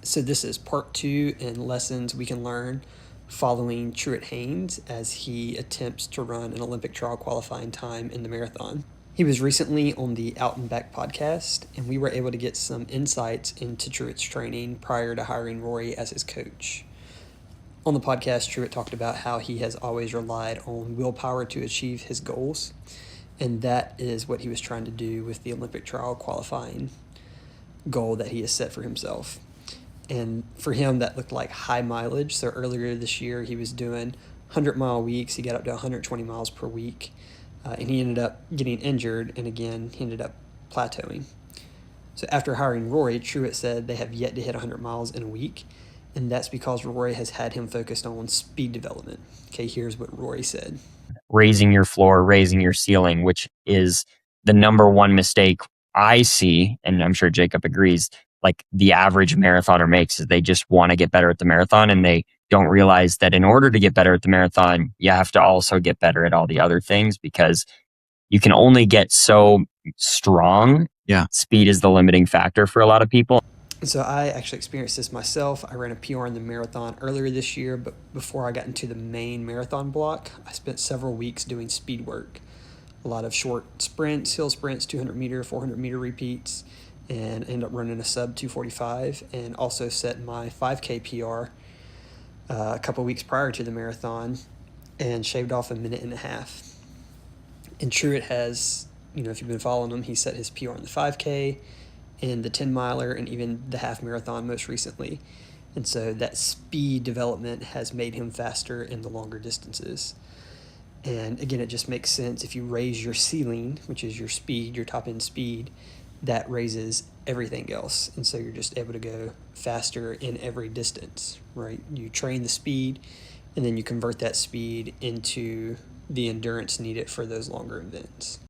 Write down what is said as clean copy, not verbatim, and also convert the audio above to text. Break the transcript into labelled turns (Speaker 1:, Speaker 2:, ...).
Speaker 1: So this is part 2 in lessons we can learn following Truett Hanes as he attempts to run an Olympic trial qualifying time in the marathon. He was recently on the Out and Back podcast, and we were able to get some insights into Truett's training prior to hiring Rory as his coach. On the podcast, Truett talked about how he has always relied on willpower to achieve his goals, and that is what he was trying to do with the Olympic trial qualifying goal that he has set for himself. And for him, that looked like high mileage. So earlier this year, he was doing 100-mile weeks. He got up to 120 miles per week, and he ended up getting injured, and again, he ended up plateauing. So after hiring Rory, Truett said they have yet to hit 100 miles in a week, and that's because Rory has had him focused on speed development. Okay, here's what Rory said.
Speaker 2: Raising your floor, raising your ceiling, which is the number one mistake I see, and I'm sure Jacob agrees, like the average marathoner makes, is they just want to get better at the marathon, and they don't realize that in order to get better at the marathon, you have to also get better at all the other things, because you can only get so strong.
Speaker 3: Yeah.
Speaker 2: Speed is the limiting factor for a lot of people.
Speaker 1: So I actually experienced this myself. I ran a PR in the marathon earlier this year, but before I got into the main marathon block, I spent several weeks doing speed work. A lot of short sprints, hill sprints, 200-meter, 400-meter repeats, and ended up running a sub 245, and also set my 5K PR a couple weeks prior to the marathon and shaved off a minute and a half. And Truett has, if you've been following him, he set his PR in the 5K, in the 10-miler, and even the half marathon most recently. And so that speed development has made him faster in the longer distances. And again, it just makes sense. If you raise your ceiling, which is your speed, your top end speed, that raises everything else. And so you're just able to go faster in every distance, right? You train the speed, and then you convert that speed into the endurance needed for those longer events.